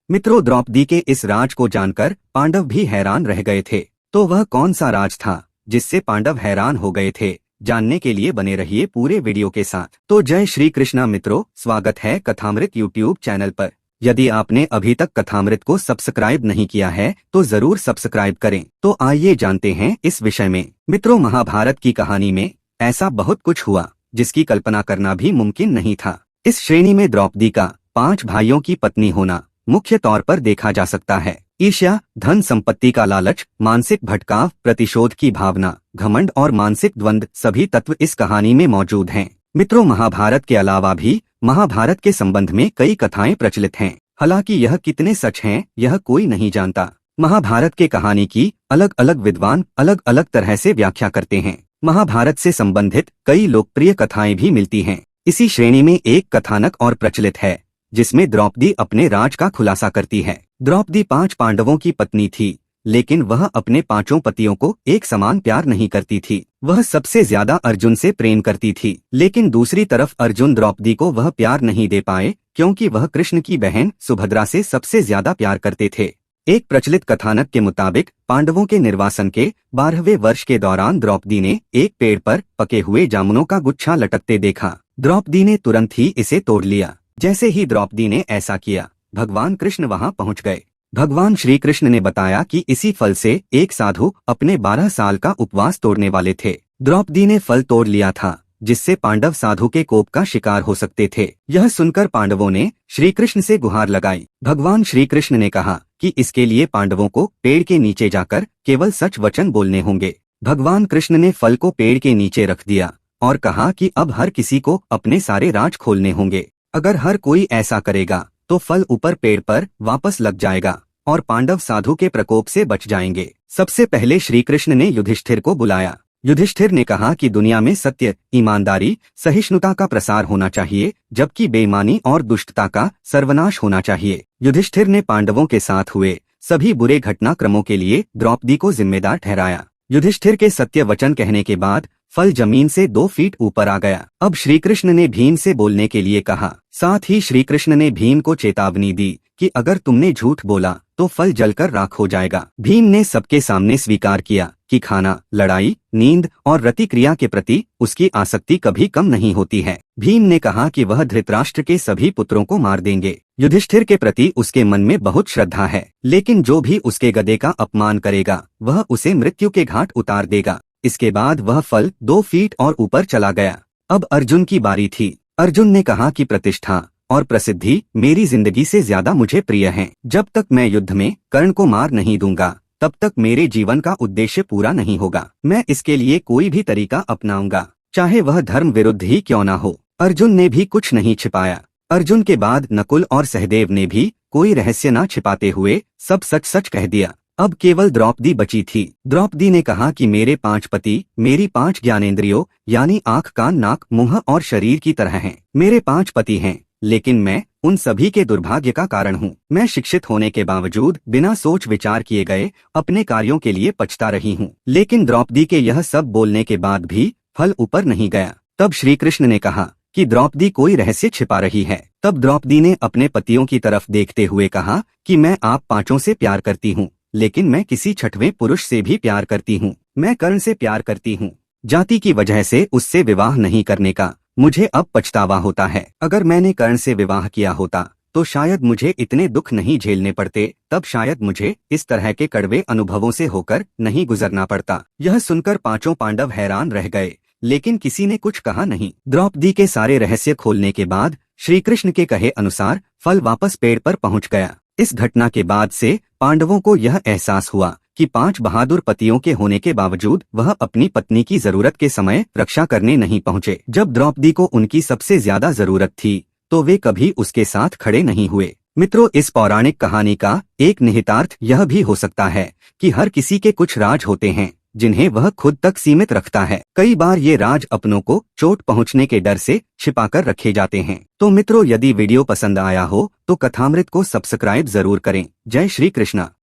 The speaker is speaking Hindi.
मित्रों, द्रौपदी के इस राज को जानकर पांडव भी हैरान रह गए थे। तो वह कौन सा राज था जिससे पांडव हैरान हो गए थे? जानने के लिए बने रहिए पूरे वीडियो के साथ। तो जय श्री कृष्णा मित्रों, स्वागत है कथामृत यूट्यूब चैनल पर। यदि आपने अभी तक कथामृत को सब्सक्राइब नहीं किया है तो जरूर सब्सक्राइब करें। तो आइए जानते हैं इस विषय में। मित्रों, महाभारत की कहानी में ऐसा बहुत कुछ हुआ जिसकी कल्पना करना भी मुमकिन नहीं था। इस श्रेणी में द्रौपदी का 5 भाइयों की पत्नी होना मुख्य तौर पर देखा जा सकता है। ईर्ष्या, धन संपत्ति का लालच, मानसिक भटकाव, प्रतिशोध की भावना, घमंड और मानसिक द्वंद्व सभी तत्व इस कहानी में मौजूद हैं। मित्रों, महाभारत के अलावा भी महाभारत के संबंध में कई कथाएं प्रचलित हैं। हालांकि यह कितने सच हैं यह कोई नहीं जानता। महाभारत के कहानी की अलग अलग विद्वान अलग अलग तरह से व्याख्या करते हैं। महाभारत से संबंधित कई लोकप्रिय कथाएं भी मिलती हैं। इसी श्रेणी में एक कथानक और प्रचलित है जिसमें द्रौपदी अपने राज का खुलासा करती है। द्रौपदी 5 पांडवों की पत्नी थी, लेकिन वह अपने 5 पतियों को एक समान प्यार नहीं करती थी। वह सबसे ज्यादा अर्जुन से प्रेम करती थी, लेकिन दूसरी तरफ अर्जुन द्रौपदी को वह प्यार नहीं दे पाए क्योंकि वह कृष्ण की बहन सुभद्रा से सबसे ज्यादा प्यार करते थे। एक प्रचलित कथानक के मुताबिक पांडवों के निर्वासन के 12वें वर्ष के दौरान द्रौपदी ने एक पेड़ पर पके हुए जामुनों का गुच्छा लटकते देखा। द्रौपदी ने तुरंत ही इसे तोड़ लिया। जैसे ही द्रौपदी ने ऐसा किया, भगवान कृष्ण वहां पहुंच गए। भगवान श्री कृष्ण ने बताया कि इसी फल से एक साधु अपने 12 साल का उपवास तोड़ने वाले थे। द्रौपदी ने फल तोड़ लिया था जिससे पांडव साधु के कोप का शिकार हो सकते थे। यह सुनकर पांडवों ने श्री कृष्ण से गुहार लगाई। भगवान श्री कृष्ण ने कहा कि इसके लिए पांडवों को पेड़ के नीचे जाकर केवल सच वचन बोलने होंगे। भगवान कृष्ण ने फल को पेड़ के नीचे रख दिया और कहा कि अब हर किसी को अपने सारे राज खोलने होंगे। अगर हर कोई ऐसा करेगा तो फल ऊपर पेड़ पर वापस लग जाएगा और पांडव साधु के प्रकोप से बच जाएंगे। सबसे पहले श्री कृष्ण ने युधिष्ठिर को बुलाया। युधिष्ठिर ने कहा कि दुनिया में सत्य, ईमानदारी, सहिष्णुता का प्रसार होना चाहिए, जबकि बेईमानी और दुष्टता का सर्वनाश होना चाहिए। युधिष्ठिर ने पांडवों के साथ हुए सभी बुरे घटनाक्रमों के लिए द्रौपदी को जिम्मेदार ठहराया। युधिष्ठिर के सत्य वचन कहने के बाद फल जमीन से 2 फीट ऊपर आ गया। अब श्री कृष्ण ने भीम से बोलने के लिए कहा। साथ ही श्री कृष्ण ने भीम को चेतावनी दी कि अगर तुमने झूठ बोला तो फल जलकर राख हो जाएगा। भीम ने सबके सामने स्वीकार किया कि खाना, लड़ाई, नींद और रति क्रिया के प्रति उसकी आसक्ति कभी कम नहीं होती है। भीम ने कहा कि वह धृतराष्ट्र के सभी पुत्रों को मार देंगे। युधिष्ठिर के प्रति उसके मन में बहुत श्रद्धा है, लेकिन जो भी उसके गधे का अपमान करेगा वह उसे मृत्यु के घाट उतार देगा। इसके बाद वह फल 2 फीट और ऊपर चला गया। अब अर्जुन की बारी थी। अर्जुन ने कहा कि प्रतिष्ठा और प्रसिद्धि मेरी जिंदगी से ज्यादा मुझे प्रिय हैं। जब तक मैं युद्ध में कर्ण को मार नहीं दूंगा तब तक मेरे जीवन का उद्देश्य पूरा नहीं होगा। मैं इसके लिए कोई भी तरीका अपनाऊंगा, चाहे वह धर्म विरुद्ध ही क्यों ना हो। अर्जुन ने भी कुछ नहीं छिपाया। अर्जुन के बाद नकुल और सहदेव ने भी कोई रहस्य न छिपाते हुए सब सच सच कह दिया। अब केवल द्रौपदी बची थी। द्रौपदी ने कहा कि मेरे 5 पति मेरी 5 ज्ञानेंद्रियों यानी आँख, कान, नाक, मुंह और शरीर की तरह हैं। मेरे 5 पति हैं, लेकिन मैं उन सभी के दुर्भाग्य का कारण हूँ। मैं शिक्षित होने के बावजूद बिना सोच विचार किए गए अपने कार्यों के लिए पछता रही हूँ। लेकिन द्रौपदी के यह सब बोलने के बाद भी फल ऊपर नहीं गया। तब श्री कृष्ण ने कहा कि द्रौपदी कोई रहस्य छिपा रही है। तब द्रौपदी ने अपने पतियों की तरफ देखते हुए कहा कि मैं आप 5 से प्यार करती हूँ, लेकिन मैं किसी 6वें पुरुष से भी प्यार करती हूँ। मैं कर्ण से प्यार करती हूँ। जाति की वजह से उससे विवाह नहीं करने का मुझे अब पछतावा होता है। अगर मैंने कर्ण से विवाह किया होता तो शायद मुझे इतने दुख नहीं झेलने पड़ते। तब शायद मुझे इस तरह के कड़वे अनुभवों से होकर नहीं गुजरना पड़ता। यह सुनकर 5 पांडव हैरान रह गए, लेकिन किसी ने कुछ कहा नहीं। द्रौपदी के सारे रहस्य खोलने के बाद श्री कृष्ण के कहे अनुसार फल वापस पेड़ पर पहुंच गया। इस घटना के बाद से पांडवों को यह एहसास हुआ कि 5 बहादुर पतियों के होने के बावजूद वह अपनी पत्नी की जरूरत के समय रक्षा करने नहीं पहुंचे। जब द्रौपदी को उनकी सबसे ज्यादा जरूरत थी तो वे कभी उसके साथ खड़े नहीं हुए। मित्रों, इस पौराणिक कहानी का एक निहितार्थ यह भी हो सकता है कि हर किसी के कुछ राज होते हैं जिन्हें वह खुद तक सीमित रखता है। कई बार ये राज अपनों को चोट पहुंचने के डर से छिपाकर रखे जाते हैं। तो मित्रों, यदि वीडियो पसंद आया हो तो कथामृत को सब्सक्राइब जरूर करें। जय श्री कृष्णा।